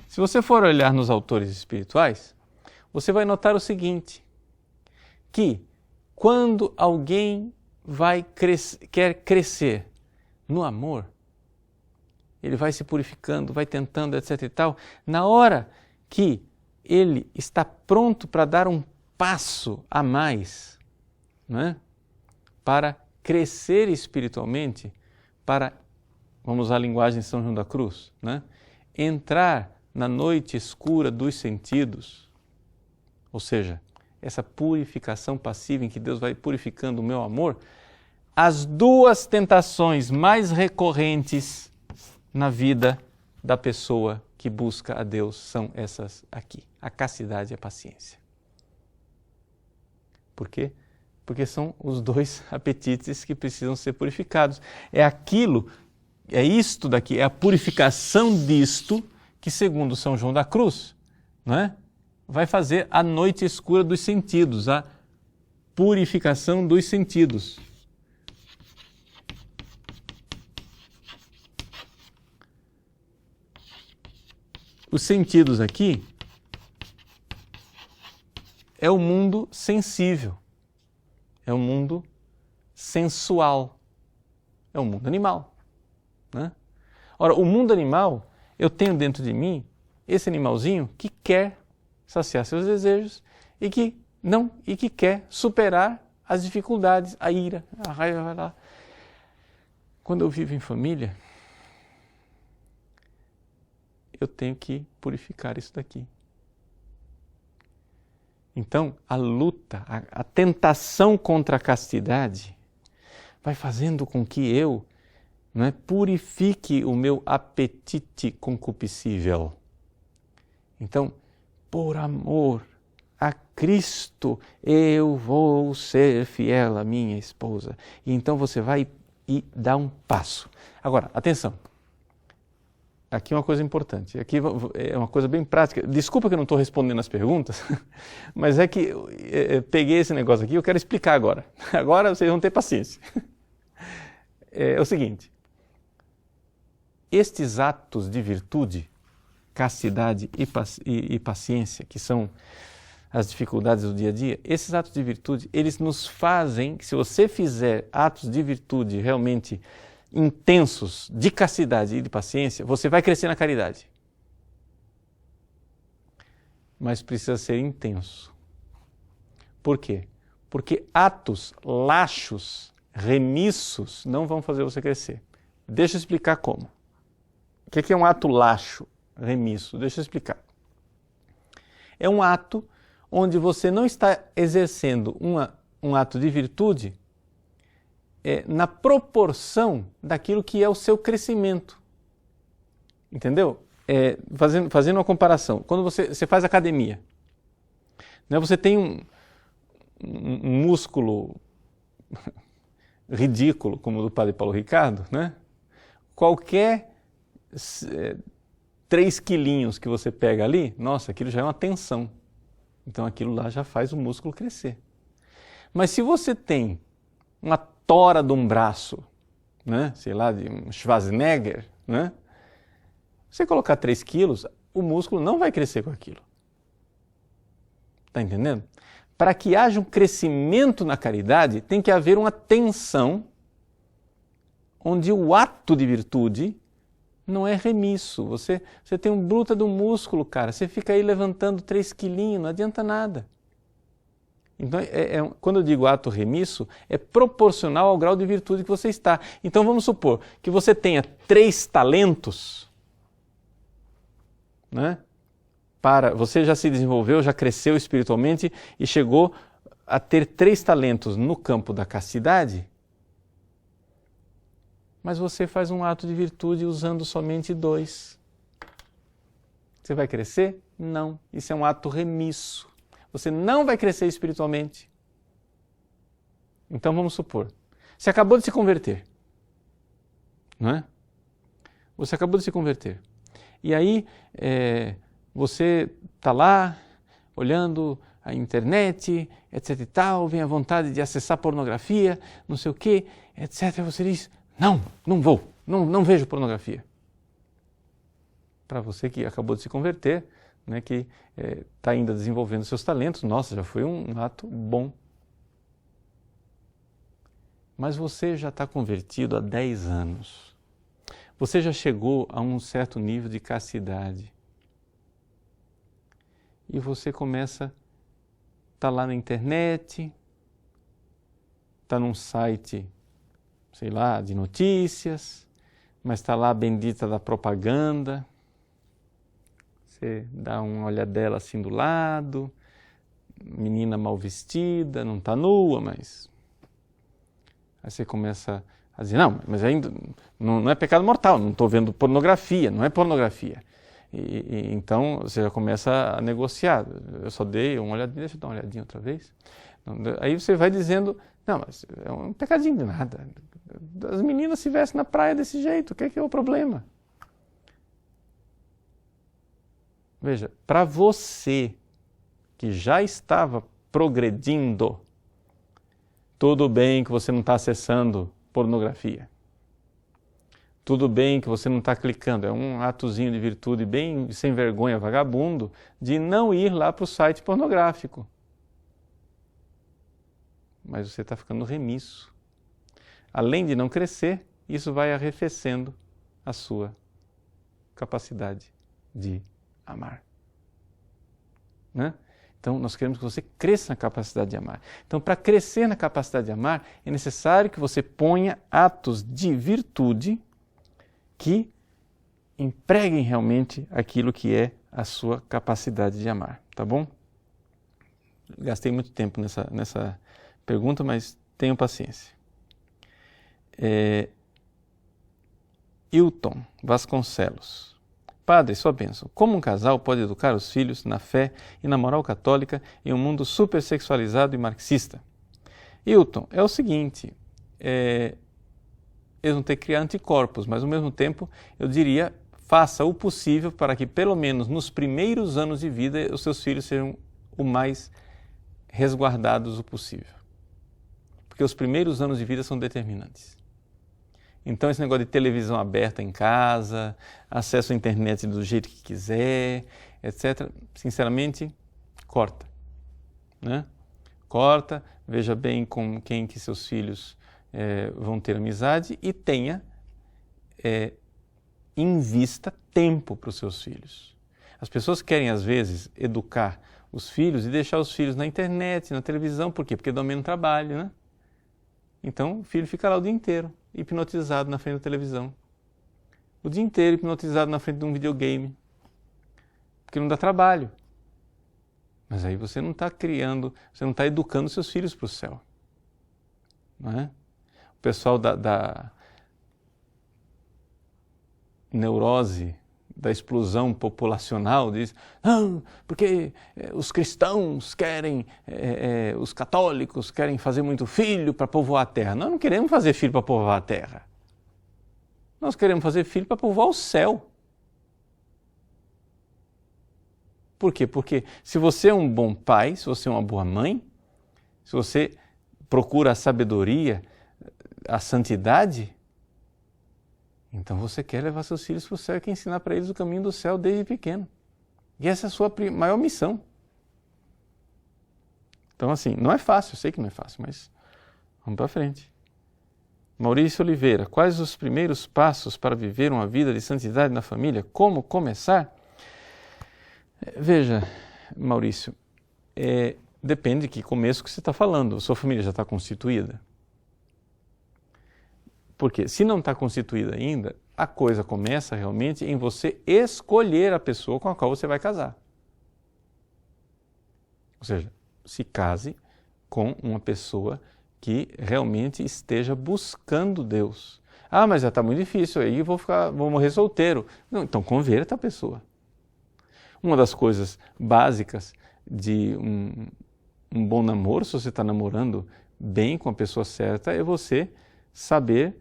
Se você for olhar nos autores espirituais, você vai notar o seguinte, que quando alguém quer crescer no amor, ele vai se purificando, vai tentando, etc. e tal, na hora que ele está pronto para dar um passo a mais, né? Para crescer espiritualmente, para, vamos usar a linguagem de São João da Cruz, né? Entrar na noite escura dos sentidos, ou seja, essa purificação passiva em que Deus vai purificando o meu amor, as duas tentações mais recorrentes na vida da pessoa que busca a Deus são essas aqui, a castidade e a paciência. Por quê? Porque são os dois apetites que precisam ser purificados. É isto daqui, é a purificação disto que, segundo São João da Cruz, né, vai fazer a noite escura dos sentidos, a purificação dos sentidos. Os sentidos aqui é o mundo sensível, é o mundo sensual, é o mundo animal, né? Ora, o mundo animal, eu tenho dentro de mim esse animalzinho que quer saciar seus desejos e que quer superar as dificuldades, a ira, a raiva. Quando eu vivo em família, eu tenho que purificar isso daqui. Então, a luta, a tentação contra a castidade vai fazendo com que eu purifique o meu apetite concupiscível. Então, por amor a Cristo, eu vou ser fiel à minha esposa. E então você vai e dá um passo. Agora, atenção. Aqui uma coisa importante, aqui é uma coisa bem prática. Desculpa que eu não estou respondendo as perguntas, mas é que peguei esse negócio aqui e eu quero explicar agora. Agora vocês vão ter paciência. É o seguinte, estes atos de virtude, castidade e paciência, que são as dificuldades do dia a dia, esses atos de virtude, eles nos fazem, se você fizer atos de virtude realmente intensos de castidade e de paciência, você vai crescer na caridade. Mas precisa ser intenso. Por quê? Porque atos laxos, remissos, não vão fazer você crescer. Deixa eu explicar como. O que é um ato laxo, remisso? Deixa eu explicar. É um ato onde você não está exercendo um ato de virtude na proporção daquilo que é o seu crescimento. Entendeu? Fazendo uma comparação. Quando você faz academia, né, você tem um músculo ridículo, como o do Padre Paulo Ricardo, né? Qualquer 3 quilinhos que você pega ali, nossa, aquilo já é uma tensão. Então aquilo lá já faz o músculo crescer. Mas se você tem uma tora de um braço, né, sei lá, de um Schwarzenegger, né, você colocar 3 quilos, o músculo não vai crescer com aquilo. Está entendendo? Para que haja um crescimento na caridade, tem que haver uma tensão onde o ato de virtude não é remisso. Você tem um bruta do músculo, cara, você fica aí levantando 3 quilinhos, não adianta nada. Então, quando eu digo ato remisso, é proporcional ao grau de virtude que você está. Então, vamos supor que você tenha 3 talentos, né? Você já se desenvolveu, já cresceu espiritualmente e chegou a ter 3 talentos no campo da castidade, mas você faz um ato de virtude usando somente 2. Você vai crescer? Não. Isso é um ato remisso. Você não vai crescer espiritualmente. Então vamos supor, você acabou de se converter, não é? Você acabou de se converter. E aí você está lá olhando a internet, etc e tal, vem a vontade de acessar pornografia, não sei o quê, etc. E você diz, não vou, não vejo pornografia. Para você que acabou de se converter, né, que está ainda desenvolvendo seus talentos, nossa, já foi um ato bom. Mas você já está convertido há 10 anos. Você já chegou a um certo nível de castidade. E você começa, está lá na internet, está num site, sei lá, de notícias, mas está lá a bendita da propaganda. Você dá uma olhadela assim do lado, menina mal vestida, não está nua, mas... Aí você começa a dizer, não, mas ainda não é pecado mortal, não estou vendo pornografia, não é pornografia. Então você já começa a negociar, eu só dei uma olhadinha, deixa eu dar uma olhadinha outra vez. Aí você vai dizendo, não, mas é um pecadinho de nada, as meninas se vestem na praia desse jeito, o que é o problema? Veja, para você que já estava progredindo, tudo bem que você não está acessando pornografia. Tudo bem que você não está clicando. É um atozinho de virtude bem sem vergonha, vagabundo, de não ir lá para o site pornográfico. Mas você está ficando remisso. Além de não crescer, isso vai arrefecendo a sua capacidade de amar. Né? Então, nós queremos que você cresça na capacidade de amar. Então, para crescer na capacidade de amar, é necessário que você ponha atos de virtude que empreguem realmente aquilo que é a sua capacidade de amar. Tá bom? Gastei muito tempo nessa pergunta, mas tenham paciência. Hilton Vasconcelos. Padre, sua bênção. Como um casal pode educar os filhos na fé e na moral católica em um mundo supersexualizado e marxista? Hilton, é o seguinte, eles vão ter que criar anticorpos, mas ao mesmo tempo eu diria, faça o possível para que pelo menos nos primeiros anos de vida os seus filhos sejam o mais resguardados o possível. Porque os primeiros anos de vida são determinantes. Então, esse negócio de televisão aberta em casa, acesso à internet do jeito que quiser, etc., sinceramente, corta. Né? Corta, veja bem com quem que seus filhos vão ter amizade e tenha, invista tempo para os seus filhos. As pessoas querem, às vezes, educar os filhos e deixar os filhos na internet, na televisão, por quê? Porque dá menos trabalho, né? Então, o filho fica lá o dia inteiro, hipnotizado na frente da televisão. O dia inteiro hipnotizado na frente de um videogame. Porque não dá trabalho. Mas aí você não está criando, você não está educando seus filhos para o céu. Não é? O pessoal da neurose, da explosão populacional diz, não, porque os cristãos querem, os católicos querem fazer muito filho para povoar a terra. Nós não queremos fazer filho para povoar a terra. Nós queremos fazer filho para povoar o céu. Por quê? Porque se você é um bom pai, se você é uma boa mãe, se você procura a sabedoria, a santidade, então você quer levar seus filhos para o céu e quer ensinar para eles o caminho do céu desde pequeno. E essa é a sua maior missão. Então assim, não é fácil, eu sei que não é fácil, mas vamos para frente. Maurício Oliveira, quais os primeiros passos para viver uma vida de santidade na família? Como começar? Veja, Maurício, depende de que começo que você está falando. Sua família já está constituída? Porque se não está constituída ainda, a coisa começa realmente em você escolher a pessoa com a qual você vai casar. Ou seja, se case com uma pessoa que realmente esteja buscando Deus. Ah, mas já está muito difícil, aí vou morrer solteiro. Não, então converta a pessoa. Uma das coisas básicas de um bom namoro, se você está namorando bem com a pessoa certa, é você saber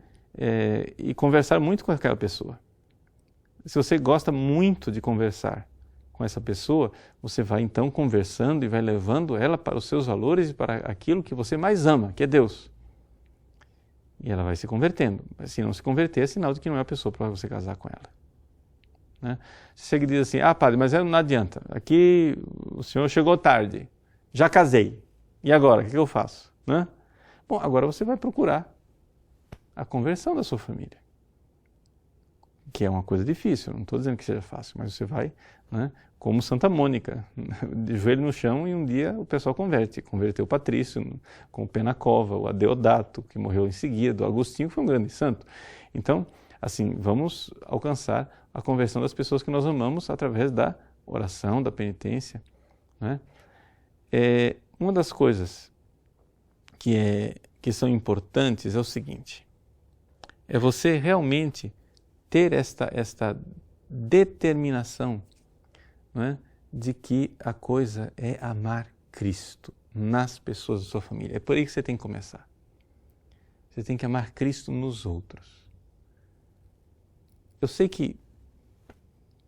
e conversar muito com aquela pessoa. Se você gosta muito de conversar com essa pessoa, você vai então conversando e vai levando ela para os seus valores e para aquilo que você mais ama, que é Deus. E ela vai se convertendo. Se não se converter, é sinal de que não é a pessoa para você casar com ela. Né? Se você diz assim, padre, mas não adianta, aqui o senhor chegou tarde, já casei, e agora, o que eu faço? Né? Bom, agora você vai procurar a conversão da sua família, que é uma coisa difícil, não estou dizendo que seja fácil, mas você vai, né, como Santa Mônica, de joelho no chão, e um dia o pessoal converteu o Patrício, com o pé na cova, o Adeodato, que morreu em seguida, o Agostinho, que foi um grande santo. Então, assim, vamos alcançar a conversão das pessoas que nós amamos através da oração, da penitência. Né? Uma das coisas que são importantes é o seguinte, é você realmente ter esta determinação, não é, de que a coisa é amar Cristo nas pessoas da sua família. É por aí que você tem que começar. Você tem que amar Cristo nos outros. Eu sei que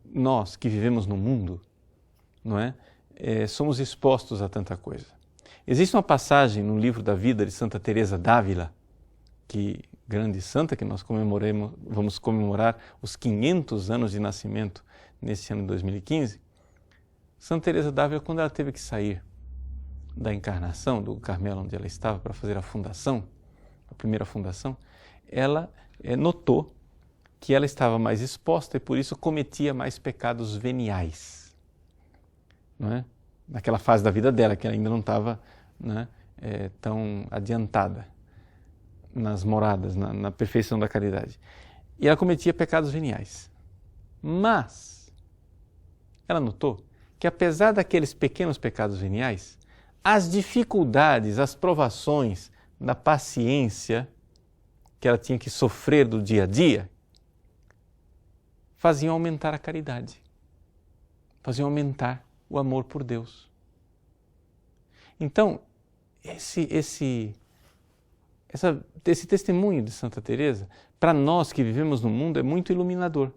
nós que vivemos no mundo, não é, somos expostos a tanta coisa. Existe uma passagem no livro da vida de Santa Teresa d'Ávila, que grande santa que nós vamos comemorar os 500 anos de nascimento nesse ano de 2015. Santa Teresa d'Ávila, quando ela teve que sair da encarnação do Carmelo onde ela estava para fazer a fundação, a primeira fundação, ela notou que ela estava mais exposta e por isso cometia mais pecados veniais, não é? Naquela fase da vida dela, que ainda não estava, né, tão adiantada nas moradas, na perfeição da caridade. E ela cometia pecados veniais. Mas ela notou que apesar daqueles pequenos pecados veniais, as dificuldades, as provações da paciência que ela tinha que sofrer do dia a dia, faziam aumentar a caridade, faziam aumentar o amor por Deus. Então, esse testemunho de Santa Teresa, para nós que vivemos no mundo, é muito iluminador.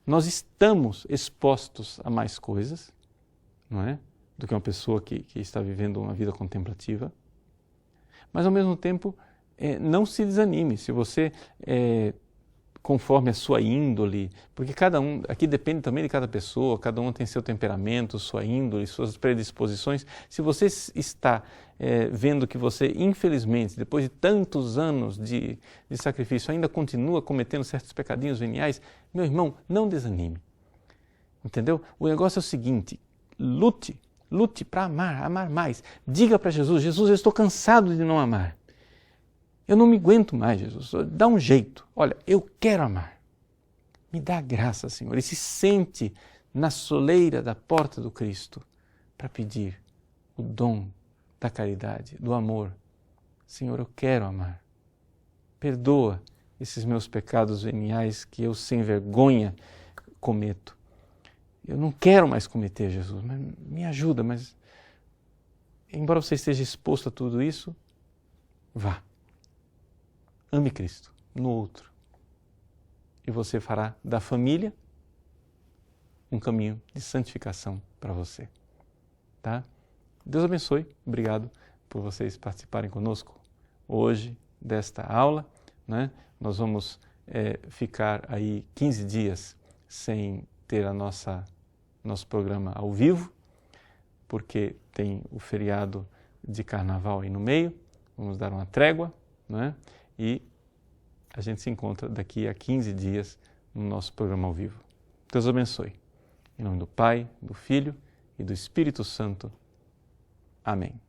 Nós estamos expostos a mais coisas, não é? Do que uma pessoa que está vivendo uma vida contemplativa. Mas, ao mesmo tempo, não se desanime. Se você, conforme a sua índole, porque cada um, aqui depende também de cada pessoa, cada um tem seu temperamento, sua índole, suas predisposições. Se você está vendo que você, infelizmente, depois de tantos anos de sacrifício, ainda continua cometendo certos pecadinhos veniais, meu irmão, não desanime. Entendeu? O negócio é o seguinte, lute para amar mais. Diga para Jesus, eu estou cansado de não amar. Eu não me aguento mais, Jesus. Dá um jeito. Olha, eu quero amar. Me dá graça, Senhor. E se sente na soleira da porta do Cristo para pedir o dom da caridade, do amor. Senhor, eu quero amar. Perdoa esses meus pecados veniais que eu sem vergonha cometo. Eu não quero mais cometer, Jesus, mas me ajuda. Mas, embora você esteja exposto a tudo isso, vá. Ame Cristo no outro. E você fará da família um caminho de santificação para você. Tá? Deus abençoe. Obrigado por vocês participarem conosco hoje desta aula. Né? Nós vamos ficar aí 15 dias sem ter nosso programa ao vivo, porque tem o feriado de carnaval aí no meio. Vamos dar uma trégua, né? E a gente se encontra daqui a 15 dias no nosso programa ao vivo. Deus abençoe. Em nome do Pai, do Filho e do Espírito Santo. Amém.